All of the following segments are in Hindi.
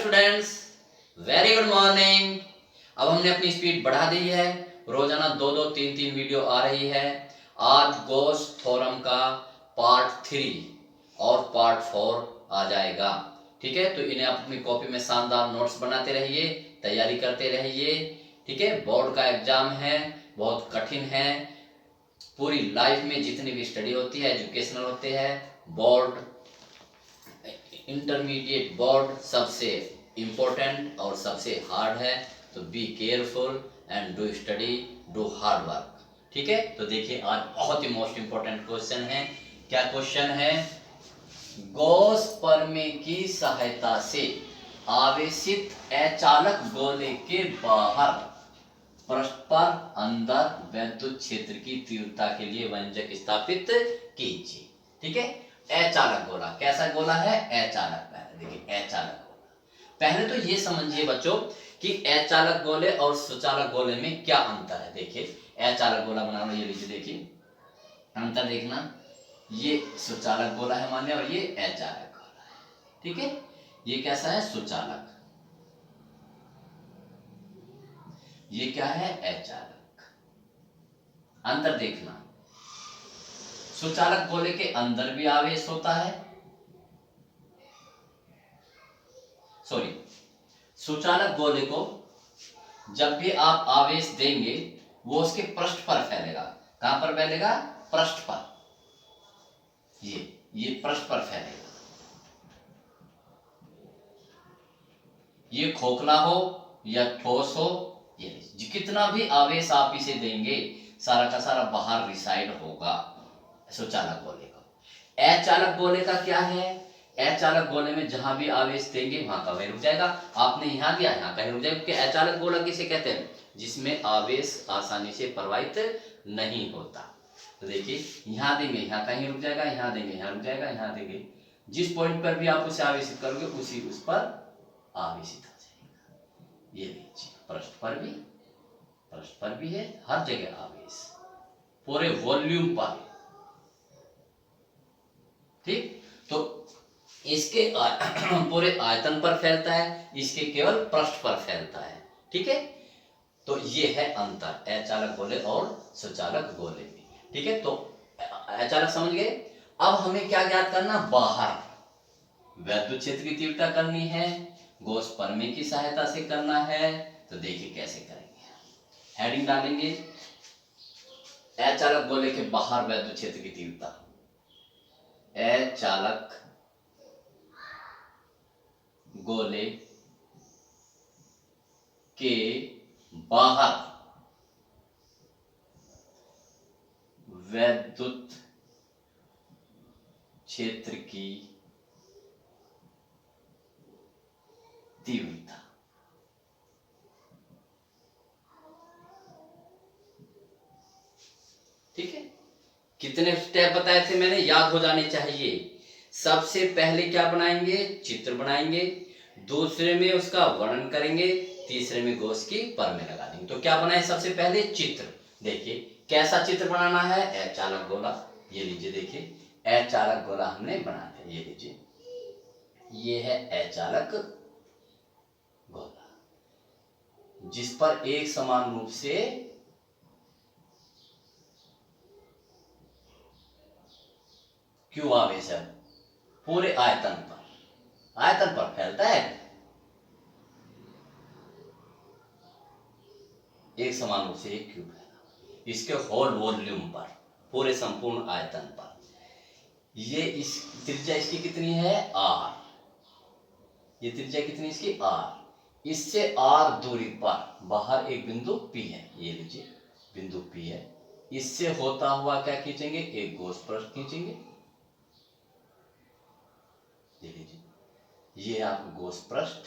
Students, very good morning. अब हमने अपनी स्पीड बढ़ा दी है, रोजाना दो दो तीन तीन वीडियो आ रही है। आज गोस थ्योरम का पार्ट 3 और पार्ट 4 आ जाएगा। ठीक है, तो इन्हें आप अपनी कॉपी में शानदार नोट्स बनाते रहिए, तैयारी करते रहिए। ठीक है, बोर्ड का एग्जाम है, बहुत कठिन है। पूरी लाइफ में जितनी भी स्टडी होती है, एजुकेशनल होते हैं, बोर्ड, इंटरमीडिएट बोर्ड सबसे इम्पोर्टेंट और सबसे हार्ड है। तो be careful and do study, do hard work. ठीक है, तो देखिए आज बहुत ही मोस्ट इम्पोर्टेंट क्वेश्चन है। क्या क्वेश्चन है? गॉस प्रमेय की सहायता से आवेशित अचालक गोले के बाहर पृष्ठ पर अंदर विद्युत क्षेत्र की तीव्रता के लिए व्यंजक स्थापित कीजिए। ठीक है, अचालक गोला कैसा गोला है? अचालक। पहले देखिए अचालक गोला, पहले तो ये समझिए बच्चों कि अचालक गोले और सुचालक गोले में क्या अंतर है। देखिए अचालक गोला बनाना, ये लीजिए, देखिए अंतर देखना। ये सुचालक गोला है मान लिया और ये अचालक गोला है। ठीक है, ये कैसा है? सुचालक। ये क्या है? अचालक। अंतर देखना, सुचालक गोले के अंदर भी आवेश होता है, सॉरी, सुचालक गोले को जब भी आप आवेश देंगे वो उसके पृष्ठ पर फैलेगा। कहां पर फैलेगा? पृष्ठ पर। ये पृष्ठ पर फैलेगा। ये खोखला हो या ठोस हो, ये कितना भी आवेश आप इसे देंगे सारा का सारा बाहर रिसाइड होगा सुचालक गोले का। अचालक गोले का क्या है? अचालक गोले में जहां भी आवेश देंगे वहां का वही रुक जाएगा। आपने यहां दिया, यहां का ही रुक जाएगा, क्योंकि अचालक गोला किसे कहते हैं? जिसमें आवेश आसानी से प्रवाहित नहीं होता। तो देखिए यहां देंगे, यहां का ही रुक जाएगा, यहां देंगे, यहां रुक जाएगा, यहां देंगे, जिस पॉइंट पर भी आप उसे आवेशित करोगे उस पर आवेशित हो जाएगा। ये लीजिए, पृष्ठ पर भी है, हर जगह आवेश, पूरे वॉल्यूम पर। ठीक, तो इसके पूरे आयतन पर फैलता है, इसके केवल पृष्ठ पर फैलता है। ठीक है, तो ये है अंतर अचालक गोले और सुचालक गोले में। ठीक है, तो अचालक समझ गए। अब हमें क्या ज्ञात करना? बाहर विद्युत क्षेत्र की तीव्रता करनी है, गॉस प्रमेय की सहायता से करना है। तो देखिए कैसे करेंगे। हेडिंग डालेंगे, अचालक गोले के बाहर विद्युत क्षेत्र की तीव्रता। अचालक गोले के बाहर विद्युत क्षेत्र की तीव्रता। ठीक है, कितने स्टेप बताए थे मैंने? याद हो जाने चाहिए। सबसे पहले क्या बनाएंगे? चित्र बनाएंगे, दूसरे में उसका वर्णन करेंगे, तीसरे में गॉस की प्रमेय लगा देंगे। तो क्या बनाए? सबसे पहले चित्र। देखिए कैसा चित्र बनाना है? अचालक गोला। ये लीजिए, देखिए अचालक गोला हमने बना दिया। ये लीजिए, ये है अचालक गोला, जिस पर एक समान रूप से क्यों आवेश है? पूरे आयतन पर फैलता है, एक समान रूप से एक क्यूब है इसके होल वॉल्यूम पर, पूरे संपूर्ण आयतन पर। ये इस त्रिज्या इसकी कितनी है? आर। ये त्रिज्या कितनी इसकी? आर। इससे आर दूरी पर बाहर एक बिंदु पी है। ये लीजिए बिंदु पी है, इससे होता हुआ क्या खींचेंगे? एक गॉस पृष्ठ खींचेंगे। ये लीजिए, ये आपका गॉस पृष्ठ,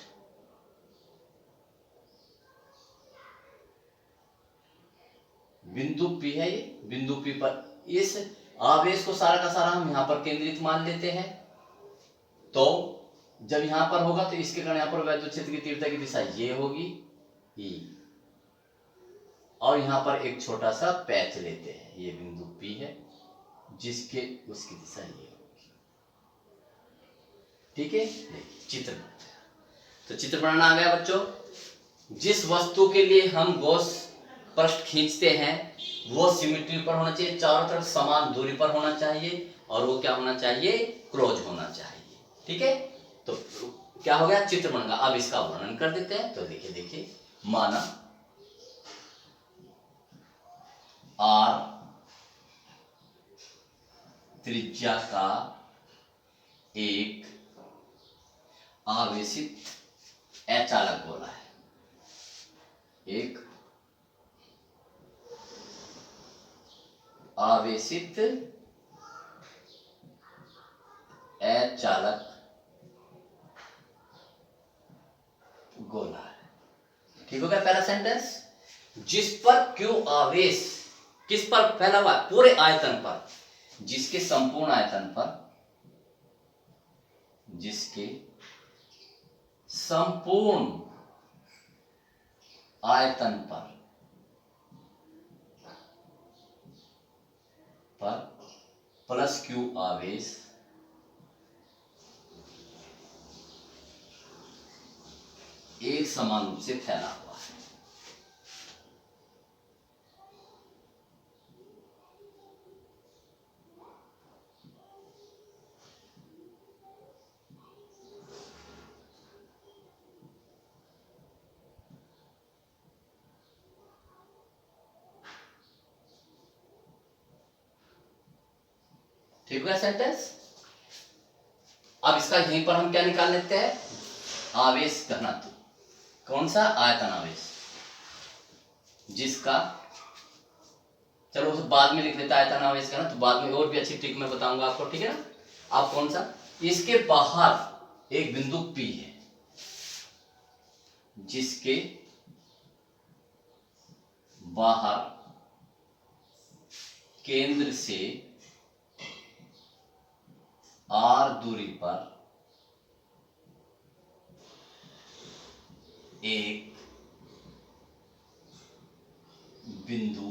बिंदु पी है। ये बिंदु पी पर इस आवेश को सारा का सारा हम यहां पर केंद्रित मान लेते हैं। तो जब यहां पर होगा तो इसके कारण यहां पर विद्युत क्षेत्र की तीव्रता की दिशा ये होगी, ई, और यहां पर एक छोटा सा पैच लेते हैं, ये बिंदु पी है, जिसके उसकी दिशा ये होगी। ठीक है, देखिए चित्र। तो चित्र बनाना आ गया बच्चों। जिस वस्तु के लिए हम गॉस पृष्ठ खींचते हैं वो सिमेट्री पर होना चाहिए, चारों तरफ समान दूरी पर होना चाहिए, और वो क्या होना चाहिए, क्लोज होना चाहिए। ठीक है, तो क्या हो गया, चित्र बन गया। अब इसका वर्णन कर देते हैं। तो देखिए देखिए, माना आर त्रिज्या का एक आवेशित अचालक गोला है, एक आवेशित अचालक गोला है। ठीक हो गया पहला सेंटेंस। जिस पर क्यू आवेश किस पर फैला हुआ है, पूरे आयतन पर, जिसके संपूर्ण आयतन पर, जिसके संपूर्ण आयतन पर प्लस क्यू आवेश एक समान रूप से फैला हुआ है। ठीक है सेंटेंस। अब इसका यहीं पर हम क्या निकाल लेते हैं, आवेश घनत्व। कौन सा, आयतन आवेश, जिसका, चलो उसे बाद में लिख लेता है आयतन आवेश का ना, तो बाद में और भी अच्छी ट्रिक मैं बताऊंगा आपको। ठीक है ना। आप कौन सा, इसके बाहर एक बिंदु P है, जिसके बाहर केंद्र से R दूरी पर एक बिंदु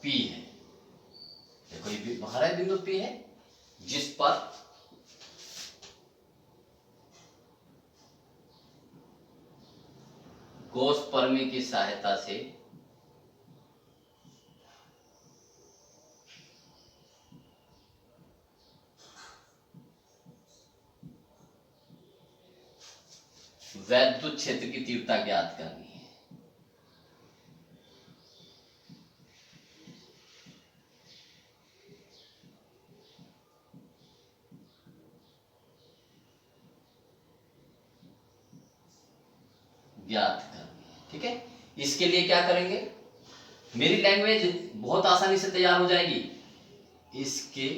P है। देखो ये बाहर है बिंदु P है, जिस पर गॉस परमी की सहायता से वैद्युत क्षेत्र की तीव्रता ज्ञात करनी है। ज्ञात करनी है। ठीक है, इसके लिए क्या करेंगे, मेरी लैंग्वेज बहुत आसानी से तैयार हो जाएगी। इसके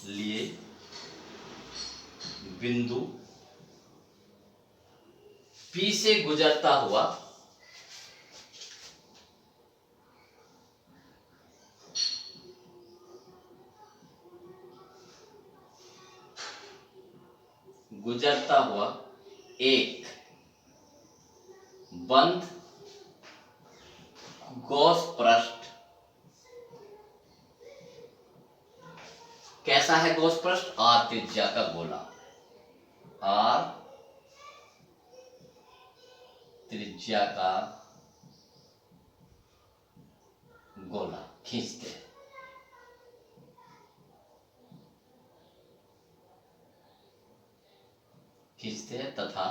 लिए बिंदु P से गुजरता हुआ एक बंद गॉस पृष्ठ। कैसा है गॉस पृष्ठ, R त्रिज्या का गोला, R त्रिज्या का गोला खींचते हैं। तथा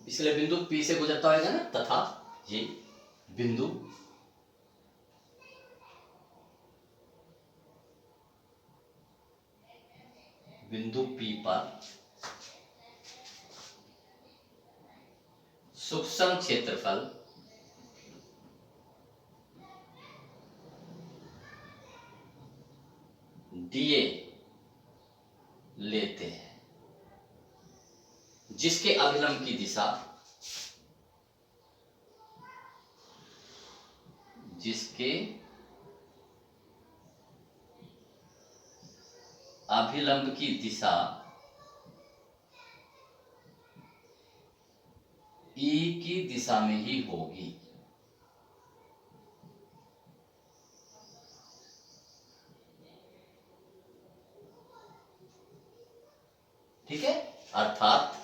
इसलिए बिंदु P से गुजरता होगा ना, तथा ये बिंदु P पर सूक्ष्म क्षेत्रफल dA लेते हैं, जिसके अभिलंब की दिशा, जिसके अभिलंब की दिशा E की दिशा में ही होगी। ठीक है, अर्थात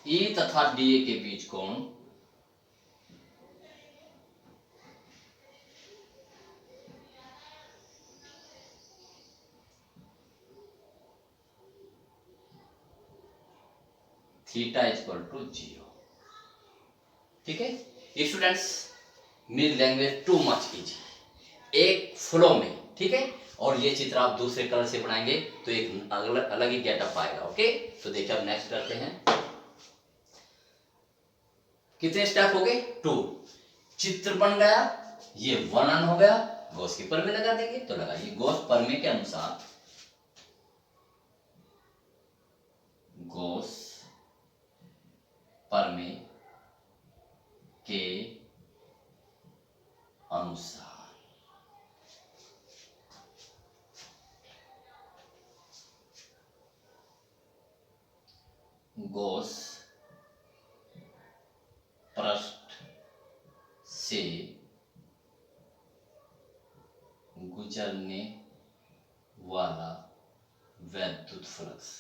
E तथा DA के बीच कोण थीटा इक्वल टू 0। ठीक है स्टूडेंट्स, मेरी लैंग्वेज टू मच इजी, एक फ्लो में, ठीक है। और ये चित्र आप दूसरे कलर से बनाएंगे तो एक अलग ही गेटअप आएगा। ओके, तो देखिए अब नेक्स्ट करते हैं। कितने स्टेप हो गए? 2। चित्र बन गया, ये वर्णन हो गया, गॉस की परमे लगा देंगे। तो लगाइए, गॉस परमे के अनुसार, गॉस परमे के अनुसार गॉस पृष्ठ से गुजरने वाला वैद्युत फ्लक्स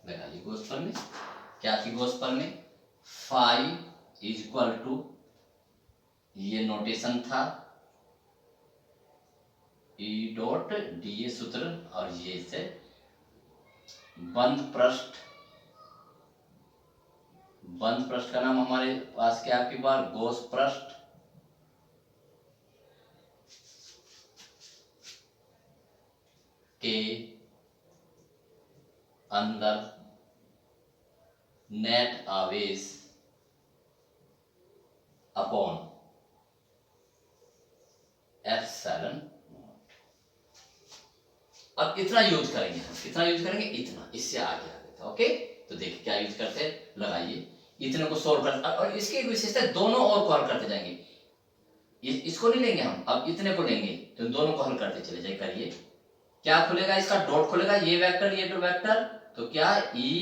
लगाइए। गॉस परमे क्या थी? गॉस परमे फाई इज इक्वल टू, ये नोटेशन था, E डॉट DA सूत्र, और ये से बंद पृष्ठ, बंद पृष्ठ का नाम हमारे पास क्या आपकी बार? गॉस पृष्ठ। के अंदर नेट आवेश अपॉन एप्सिलॉन। अब इतना यूज करेंगे हम, कितना यूज करेंगे? इतना, इससे आगे आगे था। ओके, तो देखिए क्या यूज करते हैं, लगाइए, इतने को सोल्व कर, और इसकी एक विशेषता है, दोनों और को हल करते जाएंगे। इसको नहीं लेंगे हम, अब इतने को लेंगे, तो दोनों को हल करते चले जाए। करिए, क्या खुलेगा? इसका डॉट खुलेगा, ये वेक्टर, ये तो वेक्टर, तो क्या E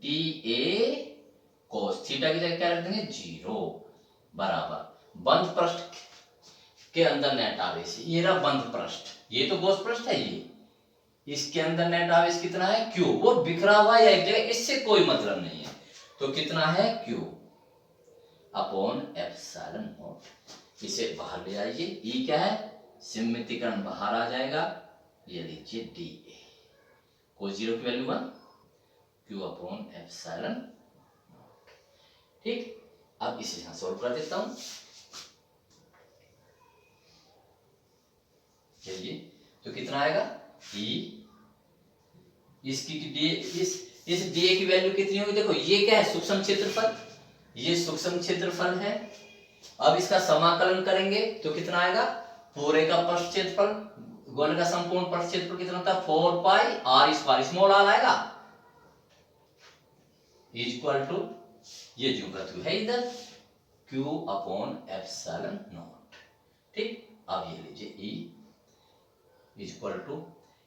DA cos थीटा की जगह क्या रख देंगे? 0 बराबर बंद पृष्ठ के अंदर नेट आवेश, ये रहा बंद पृष्ठ, ये तो गॉस पृष्ठ है, ये इसके अंदर नेट आवेश कितना है? Q। वो बिखरा हुआ है एक जगह, इससे कोई मतलब नहीं है, तो कितना है? Q upon epsilon naught. इसे बाहर ले आइए, E क्या है? सिमितीकरण बाहर आ जाएगा, ये लीजिए DA, कोई 0 की वैल्यू 1, Q अपॉन एप्सिलॉन। ठीक, अब इसे यहां सोल्व कर देता हूं। चलिए, तो कितना आएगा? E इसकी इस DA की वैल्यू कितनी होगी? देखो ये क्या है? सूक्ष्म क्षेत्रफल, ये सूक्ष्म क्षेत्रफल है। अब इसका समाकलन करेंगे तो कितना आएगा? पूरे का पृष्ठ क्षेत्रफल, गोले का संपूर्ण पृष्ठ क्षेत्रफल कितना होता है? 4 पाई r इस बार स्मॉल r आएगा, इक्वल टू, ये जो पृथ्वी है इधर, Q अपॉन एप्सिलॉन नॉट। ठीक, अब ये लीजिए E इक्वल टू,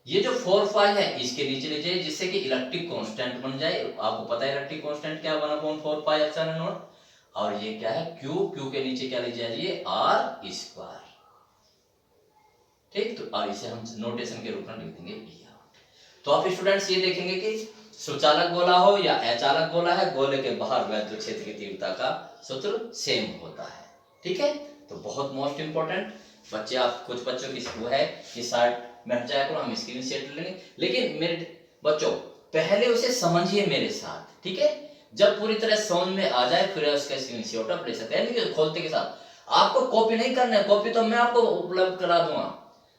ये जो 4 5 है इसके नीचे लीजिए, जिससे कि इलेक्ट्रिक कांस्टेंट बन जाए। आपको पता है इलेक्ट्रिक कांस्टेंट क्या? 1/4 पाई एप्सिलॉन नॉट। और ये क्या है? Q के नीचे क्या लीजिए? ये r स्क्वायर। ठीक, तो और इसे हम नोटेशन के रूप में लिख देंगे E। तो आप स्टूडेंट्स ये देखेंगे कि सुचालक गोला हो या अचालक गोला है, गोले के बाहर वैद्युत क्षेत्र की तीव्रता का सूत्र सेम होता है। ठीक है, तो बहुत मोस्ट इंपॉर्टेंट बच्चे, आप कुछ बच्चों की वो है कि शायद मैं हट जाए, हम स्क्रीन शेयर लेंगे, लेकिन मेरे बच्चों पहले उसे समझिए मेरे साथ। ठीक है, जब पूरी तरह समझ में आ जाए फिर उसका स्क्रीन शॉट ले सकते हैं, लेकिन खोलते के साथ आपको कॉपी नहीं करना है, कॉपी तो मैं आपको उपलब्ध करा दूंगा,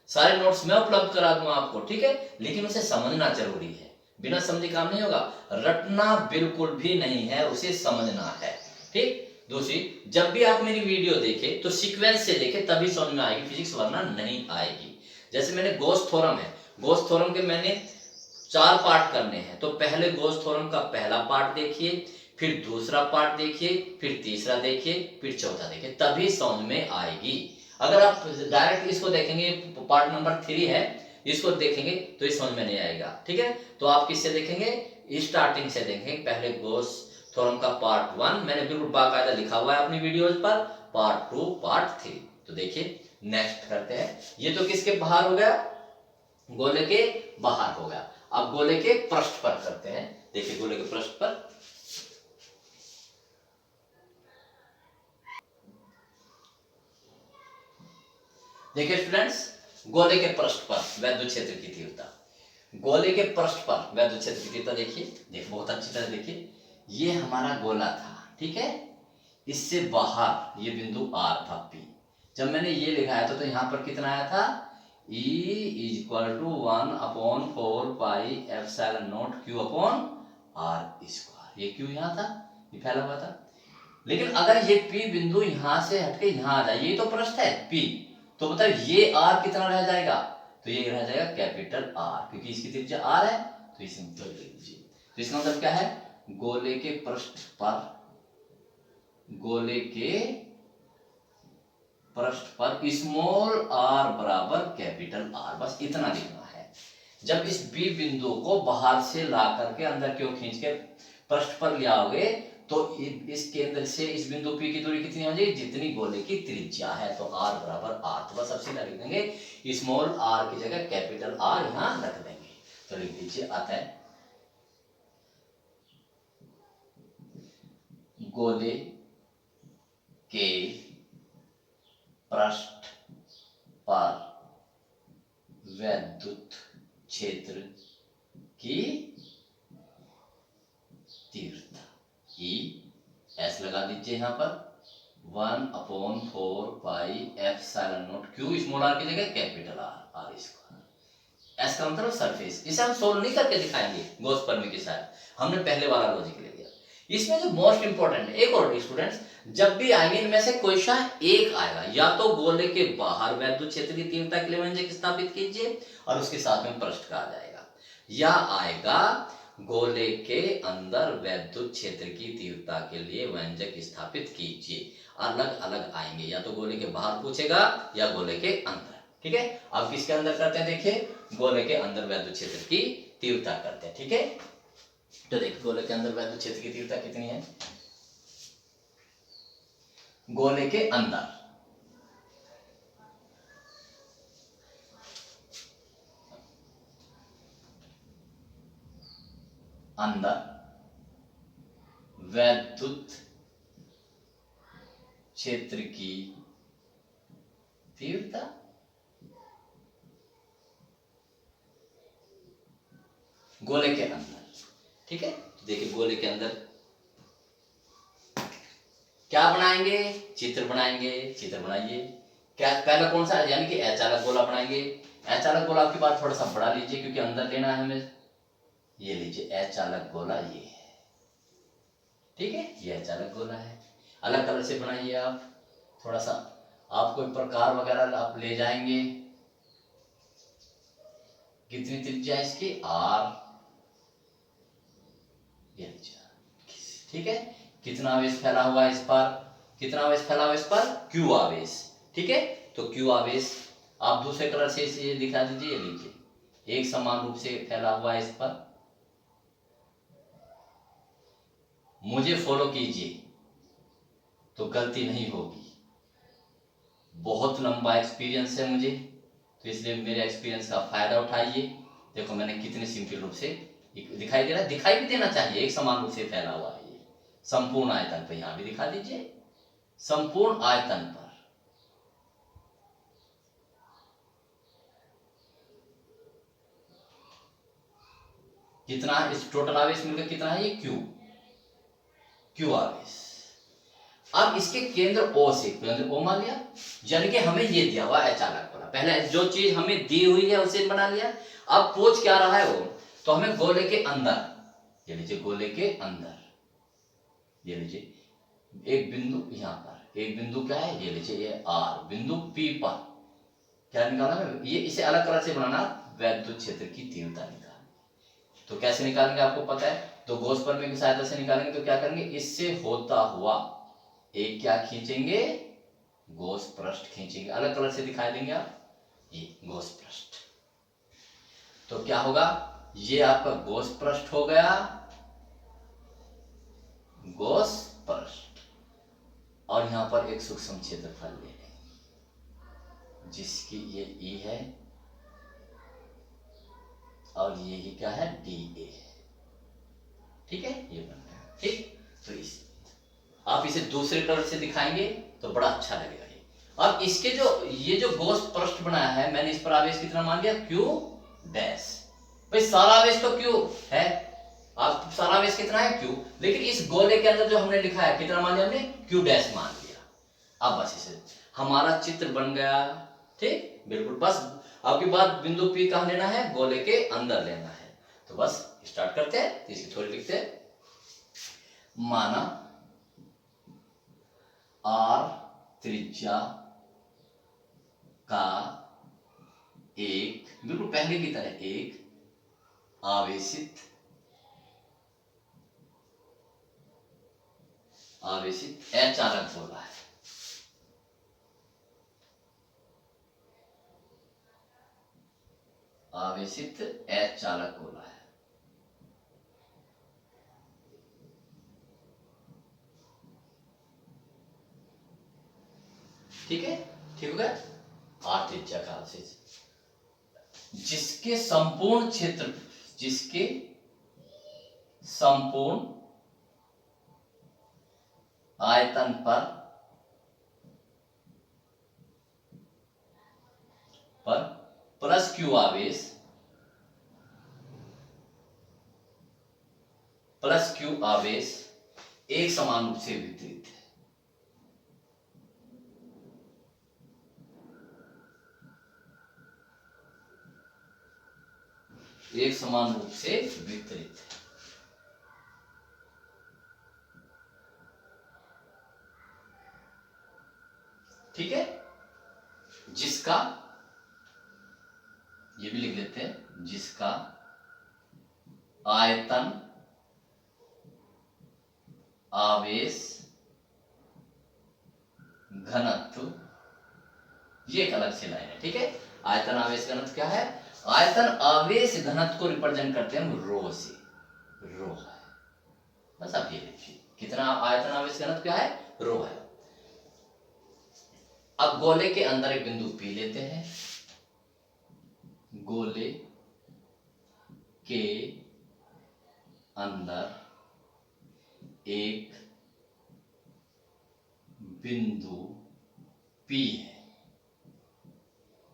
सारे नोट्स मैं उपलब्ध करा दूंगा आपको। ठीक है, लेकिन उसे समझना जरूरी है, बिना समझे काम नहीं होगा, रटना बिल्कुल भी नहीं है, उसे समझना है। ठीक, दूसरी, जब भी आप मेरी वीडियो देखें तो सीक्वेंस से देखें, तभी समझ में आएगी फिजिक्स, वरना नहीं आएगी। जैसे मैंने गॉस थ्योरम है, गॉस थ्योरम के मैंने 4 पार्ट करने हैं, तो पहले गॉस थ्योरम का पहला पार्ट देखिए, फिर दूसरा पार्ट देखिए, फिर तीसरा देखिए, फिर चौथा देखिए, तभी समझ में आएगी। अगर आप डायरेक्ट इसको देखेंगे, पार्ट नंबर 3 है, इसको देखेंगे तो ये समझ में नहीं आएगा। ठीक है, तो आप किससे देखेंगे? स्टार्टिंग से देखेंगे, पहले गॉस थ्योरम का पार्ट 1 मैंने बिल्कुल बाकायदा लिखा हुआ है अपनी वीडियोज पर, पार्ट 2, पार्ट 3। तो देखिए नेक्स्ट करते हैं। ये तो किसके बाहर हो गया, गोले के बाहर हो गया। अब गोले के पृष्ठ पर करते हैं। देखिए गोले के पृष्ठ पर, देखिए स्टूडेंट्स, गोले के पृष्ठ पर वैद्युत क्षेत्र की तीव्रता, गोले के पृष्ठ पर वैद्युत क्षेत्र की तीव्रता देखिए बहुत अच्छी तरह देखिए। ये हमारा गोला था, ठीक है, इससे बाहर ये बिंदु आर था पी। जब मैंने ये लिखाया था तो यहां पर कितना आया था, E = 1/4 pi epsilon not Q upon R square. ये Q यहाँ था, ये फैला हुआ था। लेकिन अगर ये P बिंदु यहां से हटके यहां आ जाए, ये तो पृष्ठ है P, तो मतलब ये R कितना रह जाएगा, तो ये रह जाएगा कैपिटल R, क्योंकि इसकी त्रिज्या R है, तो इसे मतलब लिख लीजिए। तो इसका मतलब क्या है, गोले के पृष्ठ पर, गोले के पृष्ठ पर स्मॉल r बराबर कैपिटल R, बस इतना लिखना है। जब इस B बिंदु को बाहर से ला करके अंदर की ओर खींच के पृष्ठ पर ले आओगे, तो इस केंद्र से इस बिंदु P की दूरी कितनी हो जाएगी, जितनी गोले की त्रिज्या है, तो R बराबर R। तो बस अब सीधा लिख देंगे, स्मॉल r की जगह कैपिटल R यहां रख देंगे। तो लिख दीजिए, अतः गोले के पृष्ठ पर वैद्युत क्षेत्र की तीव्रता E S लगा दीजिए यहां पर, 1/4 pi epsilon not Q small r की जगह कैपिटल R स्क्वायर। S का मतलब सरफेस। इसे हम सोल्व नहीं करके दिखाएंगे गॉस परमी के साथ, हमने पहले वाला लॉजिक ले लिया। इसमें जो मोस्ट इंपॉर्टेंट एक और स्टूडेंट्स, जब भी आएंगे इनमें से कोई सा एक आएगा, या तो गोले के बाहर वैद्युत क्षेत्र की तीव्रता के लिए व्यंजक स्थापित कीजिए और उसके साथ में पृष्ठ का आ जाएगा, या आएगा गोले के अंदर वैद्युत क्षेत्र की तीव्रता के लिए व्यंजक स्थापित कीजिए। अलग अलग आएंगे, या तो गोले के बाहर पूछेगा या गोले के अंदर, ठीक है। अब किसके अंदर करते हैं, देखिए गोले के अंदर वैद्युत क्षेत्र की तीव्रता करते हैं, ठीक है। तो देखिए गोले के अंदर वैद्युत क्षेत्र की तीव्रता कितनी है, गोले के अंदर वैद्युत क्षेत्र की तीव्रता, गोले के अंदर, ठीक है। तो देखिए गोले के अंदर क्या बनाएंगे, चित्र बनाएंगे, चित्र बनाइए। क्या पहला कौन सा, यानी कि अचालक गोला बनाएंगे। अचालक गोला आपके पास थोड़ा सा बड़ा लीजिए, क्योंकि अंदर लेना है हमें। ये लीजिए अचालक गोला, ये है, ठीक है, ये अचालक गोला है। अलग कलर से बनाइए आप, थोड़ा सा आप कोई प्रकार वगैरह आप ले जाएंगे। कितनी त्रिज्या इसकी, R, ये ठीक है। कितना आवेश फैला हुआ है इस पर, कितना आवेश फैला हुआ है इस पर, Q आवेश, ठीक है। तो Q आवेश आप दूसरे कलर से इसे दिखा दीजिए, ये लीजिए, एक समान रूप से फैला हुआ है इस पर। मुझे फॉलो कीजिए तो गलती नहीं होगी, बहुत लंबा एक्सपीरियंस है मुझे, तो इसलिए मेरे एक्सपीरियंस का फायदा उठाइए। देखो मैंने कितने सिंपल रूप से दिखाई दे रहा है, दिखाई भी देना चाहिए, एक समान रूप से फैला हुआ है ये संपूर्ण आयतन पर। यहां भी दिखा दीजिए, संपूर्ण आयतन पर। कितना इस टोटल आवेश मिलकर कितना है, ये Q आवेश। अब इसके केंद्र O से, केंद्र O मान लिया, यानी कि हमें ये दिया हुआ अचालक गोला, पहले जो चीज हमें दी हुई है उसे बना लिया। अब पूछ क्या रहा है वो, तो हमें गोले के अंदर, ये लीजिए गोले के अंदर, ये लीजिए एक बिंदु, यहां पर एक बिंदु क्या है, ये लीजिए ये R बिंदु P पर क्या निकालना है, ये इसे अलग कलर से बनाना, वैद्युत क्षेत्र की तीव्रता निकालना। तो कैसे निकालेंगे आपको पता है, तो गॉस प्रमेय की सहायता से निकालेंगे। तो क्या करेंगे, इससे होता हुआ एक क्या खींचेंगे, गॉस पृष्ठ खींचेंगे, अलग कलर से दिखाई देंगे आप, ये गॉस पृष्ठ। तो क्या होगा, ये आपका गॉस पृष्ठ हो गया, गोस पृष्ठ, और यहां पर एक सूक्ष्म क्षेत्रफल ले लें जिसकी ये ई है और ये क्या है, डी ए है। ठीक है, ये बन गया। ठीक, तो इस आप इसे दूसरे कलर से दिखाएंगे तो बड़ा अच्छा लगेगा ये। अब इसके जो ये जो गोस पृष्ठ बनाया है, मैंने इस पर आवेश कितना मान लिया, क्यू डैश। भाई सारा आवेश तो क्यू है, आप सारा आवेश कितना है, क्यू, लेकिन इस गोले के अंदर जो हमने लिखा है कितना मान लिया हमने, क्यू डैश मान लिया। अब बस इसे हमारा चित्र बन गया। ठीक, बिल्कुल, बस आपकी बात बिंदु पी कहां लेना है, गोले के अंदर लेना है। तो बस स्टार्ट करते हैं, तो इसकी थोड़ी लिखते हैं। माना आर त्रिज्या का एक, बिल्कुल पहले की तरह एक आवेशित अचालक गोला है। आवेशित अचालक गोला है। ठीक है, ठीक हो गया। आर त्रिज्या का आवेश जिसके संपूर्ण आयतन पर प्लस क्यू आवेश एक समान रूप से वितरित है। एक समान रूप से वितरित है। ठीक है, जिसका, ये भी लिख लेते हैं, जिसका आयतन आवेश घनत्व, ये एक अलग से लाइन है। ठीक है, आयतन आवेश घनत्व क्या है, आयतन आवेश घनत्व को रिप्रेजेंट करते हैं हम रो से, रो है। बस आप ये लिखिए, कितना आयतन आवेश घनत्व क्या है, रो है। अब गोले के अंदर एक बिंदु पी लेते हैं। गोले के अंदर एक बिंदु पी है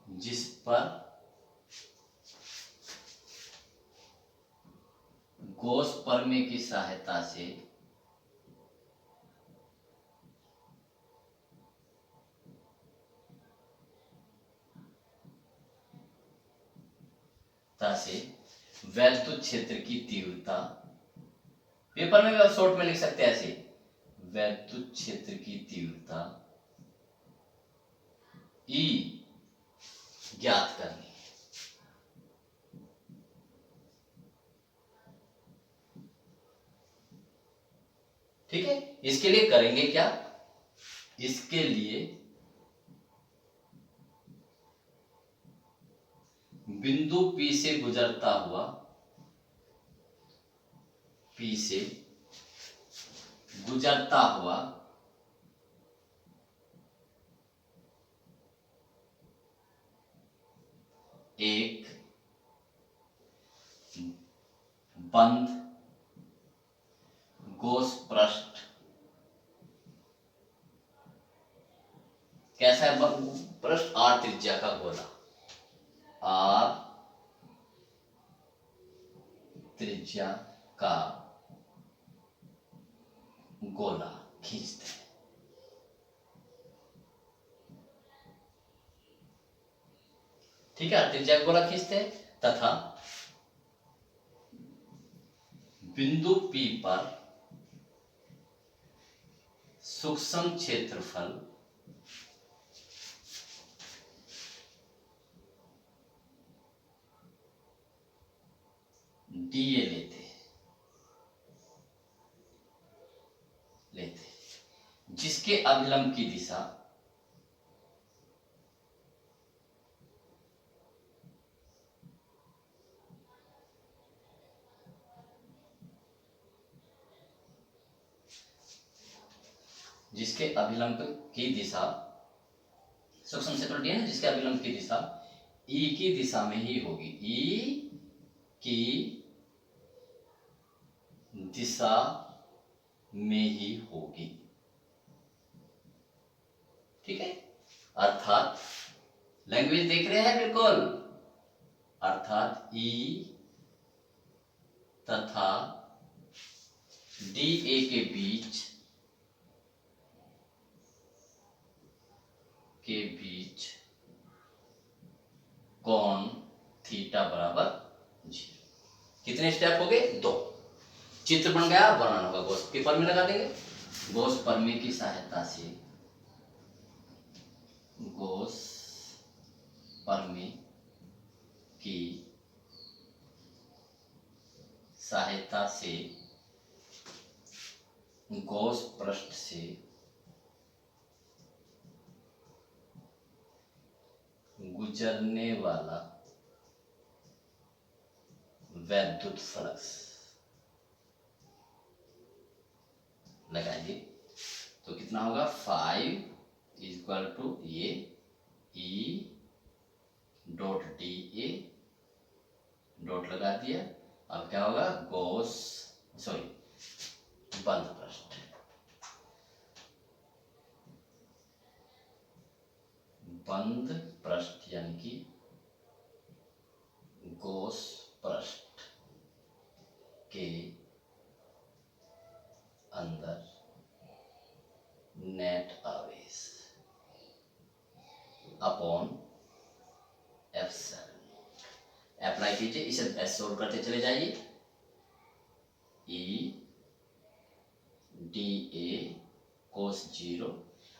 जिस पर गॉस प्रमेय की सहायता से वैद्युत क्षेत्र की तीव्रता, पेपर में भी आप शॉर्ट में लिख सकते हैं ऐसे, वैद्युत क्षेत्र की तीव्रता ई ज्ञात करनी। ठीक है, इसके लिए करेंगे क्या, इसके लिए बिंदु P से गुजरता हुआ, P से गुजरता हुआ एक बंद गॉस पृष्ठ, कैसा है पृष्ठ, आर त्रिज्या का गोला, आर त्रिज्या का गोला खींचते हैं। ठीक है, त्रिज्या का गोला खींचते हैं तथा बिंदु P पर सूक्ष्म क्षेत्रफल डीए लेते जिसके अभिलंब की दिशा जिसके अभिलंब की दिशा, सूक्ष्म क्षेत्र डी है ना, जिसके अभिलंब की दिशा ई की दिशा में ही होगी, ई की दिशा में ही होगी। ठीक है, अर्थात लैंग्वेज देख रहे हैं बिल्कुल, अर्थात ई तथा डी ए के बीच कोण थीटा बराबर 0। कितने स्टेप हो गए? 2। चित्र बन गया, बनाना होगा, गॉस के फॉर्मूले लगा देंगे। गॉस प्रमेय की सहायता से, गॉस प्रमेय की सहायता से गॉस पृष्ठ से गुजरने वाला वैद्युत फ्लक्स लगाएंगे तो कितना होगा? 5 इक्वल टू ये ई डॉट डी ए डॉट लगा दिया। अब क्या होगा? गॉस बंद पृष्ठ, बंद पृष्ठ यानी कि गॉस पृष्ठ के अंदर नेट आवेश अपॉन एप्सिलॉन अप्लाई कीजिए। इसे सोल्व करते चले जाइए। E D A cos 0।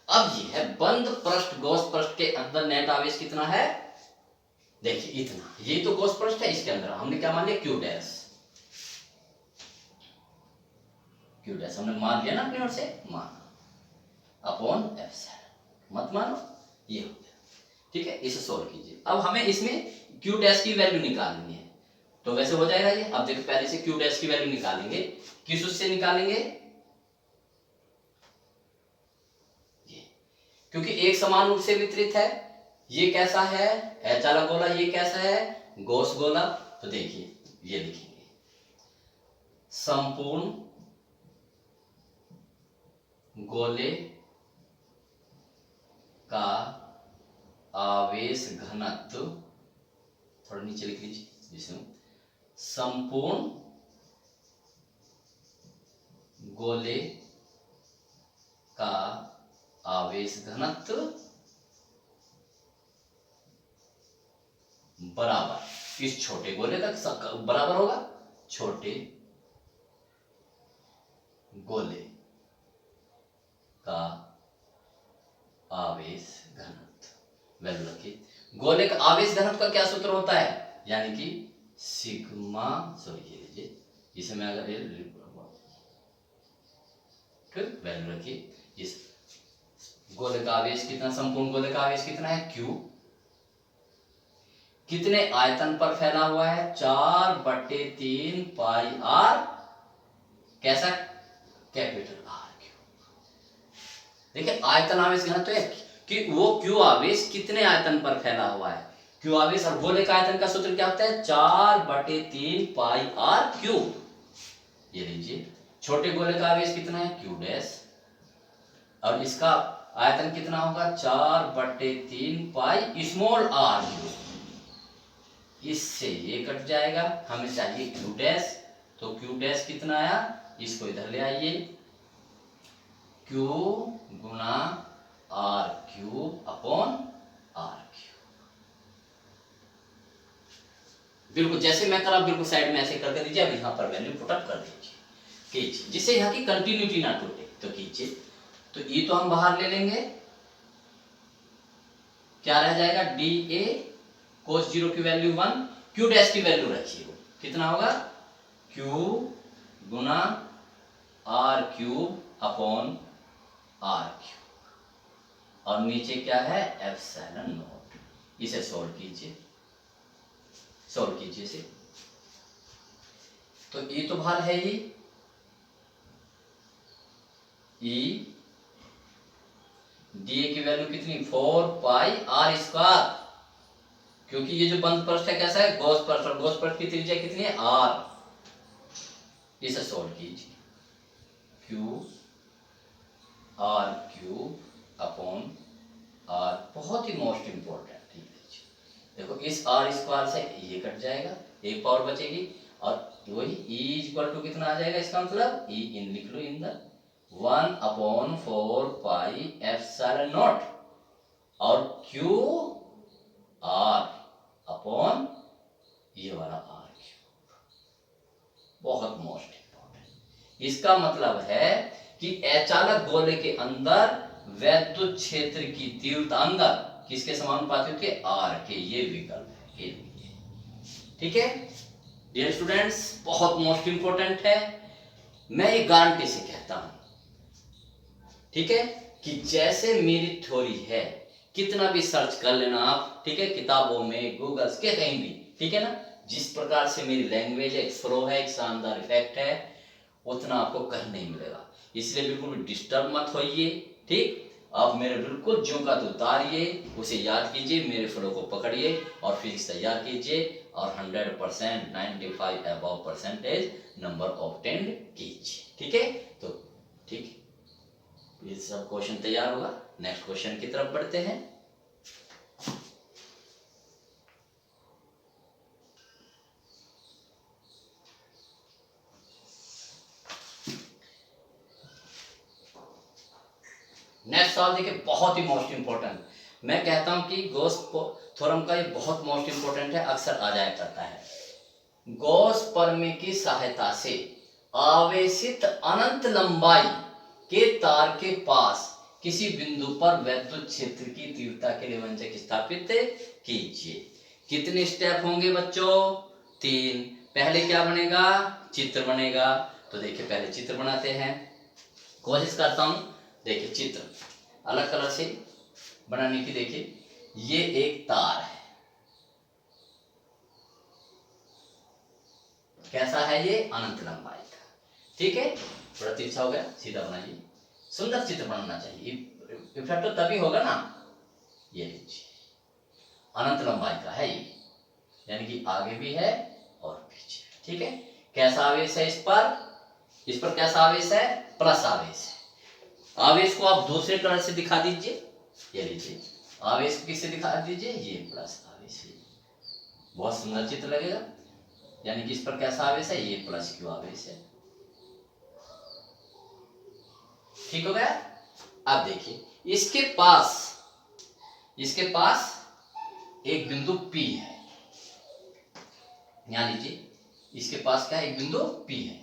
अब ये है बंद पृष्ठ, गॉस पृष्ठ के अंदर नेट आवेश कितना है? देखिए इतना, ये तो गॉस पृष्ठ है, इसके अंदर हमने क्या मान लिया? क्यू डैश, क्यू डैश हमने मान लिया ना अपनी ओर से, माना अपॉन एप्सिलॉन, मत मानो, ये हो गया। ठीक है, इसे सोल्व कीजिए। अब हमें इसमें क्यू डैश की वैल्यू निकालनी है, तो वैसे हो जाएगा ये। अब देखो पहले से क्यू डैश की वैल्यू निकालेंगे, किस उससे निकालेंगे? ये, क्योंकि एक समान रूप से वितरित है। ये कैसा है? एच वाला गोला, ये कैसा है? गॉस गोला। तो देखिए ये लिखेंगे, संपूर्ण गोले का आवेश घनत्व, थोड़ा नीचे लिख लीजिए, जिसमें संपूर्ण गोले का आवेश घनत्व बराबर इस छोटे गोले का बराबर होगा छोटे गोले का आवेश घनत्व। वैल्यू रखिए। गोले का आवेश घनत्व का क्या सूत्र होता है? यानी कि सिग्मा, ये लीजिए, इसे मैं अगर फिर वैल्यू रखिए। इस गोले का आवेश कितना, संपूर्ण गोले का आवेश कितना है? Q। कितने आयतन पर फैला हुआ है? 4/3 पाई आर, कैसा? Capital R Q. देखिए आयतन आवेश घनत्व है कि वो Q आवेश कितने आयतन पर फैला हुआ है। Q आवेश और गोले का आयतन का सूत्र क्या होता है? 4/3 पाई आर क्यू। ये लीजिए, छोटे गोले का आवेश कितना है? Q डैश, और इसका आयतन कितना होगा? 4/3 पाई स्मॉल आर क्यू। इससे ये कट जाएगा, हमें चाहिए Q डैश, तो Q डैश कितना आया? इसको इधर ले आइए, Q गुना r cube upon r cube. बिल्कुल जैसे मैं करा, बिल्कुल साइड में ऐसे करके दीजिए। अब यहाँ पर वैल्यू पुटअप कर दीजिए, जिससे यहाँ की कंटिन्यूटी ना टूटे। तो कीजिए, तो ये तो हम बाहर ले लेंगे, क्या रह जाएगा? डी ए कोस 0 की वैल्यू 1, क्यू डैश की वैल्यू रखिए, वो कितना होगा? क्यू गुना r cube upon r cube, और नीचे क्या है? Epsilon naught. इसे सोल्व कीजिए, सोल्व कीजिए इसे। तो ये तो भार है, ये ई डीए की वैल्यू कितनी 4 पाई आर स्क्वायर, क्योंकि ये जो बंद पृष्ठ है कैसा है गॉस पृष्ठ, और गॉस पृष्ठ की त्रिज्या कितनी है आर। इसे सोल्व कीजिए, q r cube upon r, बहुत ही मोस्ट इंपॉर्टेंट। ठीक है देखो इस आर स्क्वायर से ये कट जाएगा, एक पावर बचेगी, और वही ई इक्वल टू कितना आ जाएगा, इसका मतलब ई इन लिख लो into 1/4 pi epsilon naught, और क्यू आर अपॉन ये वाला आर क्यूब, बहुत मोस्ट इंपॉर्टेंट। इसका मतलब है कि अचालक गोले के अंदर वैद्युत क्षेत्र की तीव्रता अंदर किसके समानुपाती होती है आर के, ये विकल्प है। ठीक है डियर स्टूडेंट्स, बहुत मोस्ट इंपॉर्टेंट है। मैं ये गारंटी से कहता हूं, ठीक है, कि जैसे मेरी थ्योरी है, कितना भी सर्च कर लेना आप, ठीक है, किताबों में गूगल के कहीं भी, ठीक है ना, जिस प्रकार से मेरी लैंग्वेज है, एक फ्लो है, एक शानदार इफेक्ट है, उतना आपको कहीं नहीं मिलेगा। इसलिए बिल्कुल भी डिस्टर्ब मत होइए। ठीक, आप मेरे बिल्कुल ज्यों का तो उतारिए, उसे याद कीजिए, मेरे फ्लो को पकड़िए और फिजिक्स तैयार कीजिए, और 100% 95 अबव परसेंटेज नंबर ऑब्टेन्ड कीजिए। ठीक है, तो ठीक, ये सब क्वेश्चन तैयार होगा। नेक्स्ट क्वेश्चन की तरफ बढ़ते हैं। नेक्स्ट सवाल देखिए, बहुत ही मोस्ट इंपॉर्टेंट। मैं कहता हूं कि गॉस थ्योरम का ये बहुत मोस्ट इंपॉर्टेंट है, अक्सर आ जाया करता है। गॉस प्रमेय की सहायता से आवेशित अनंत लंबाई के तार के पास किसी बिंदु पर वैद्युत क्षेत्र की तीव्रता के लिए व्यंजक स्थापित कीजिए। कितने स्टेप होंगे बच्चों? 3। पहले क्या बनेगा? चित्र बनेगा। तो देखिए पहले चित्र बनाते हैं, कोशिश करता हूं। देखिए चित्र अलग कलर से बनाने की। देखिए ये एक तार है, कैसा है ये? अनंत लंबाई का। ठीक है, थोड़ा तिरछा हो गया, सीधा बनाइए। सुंदर चित्र बनना चाहिए, इफेक्ट तो तभी होगा ना। ये लीजिए, अनंत लंबाई का है ये, यानी कि आगे भी है और पीछे। ठीक है, कैसा आवेश है इस पर? इस पर कैसा आवेश है? प्लस आवेश है। आवेश को आप दूसरे कलर से दिखा दीजिए। ये लीजिए, आवेश को किससे दिखा दीजिए? ये प्लस आवेश है। बहुत सुंदर चित्र लगेगा। यानी कि इस पर कैसा आवेश है? ये प्लस क्यू आवेश है। ठीक हो गया। अब देखिए इसके पास एक बिंदु P है। ध्यान लीजिए, इसके पास क्या है? एक बिंदु P है।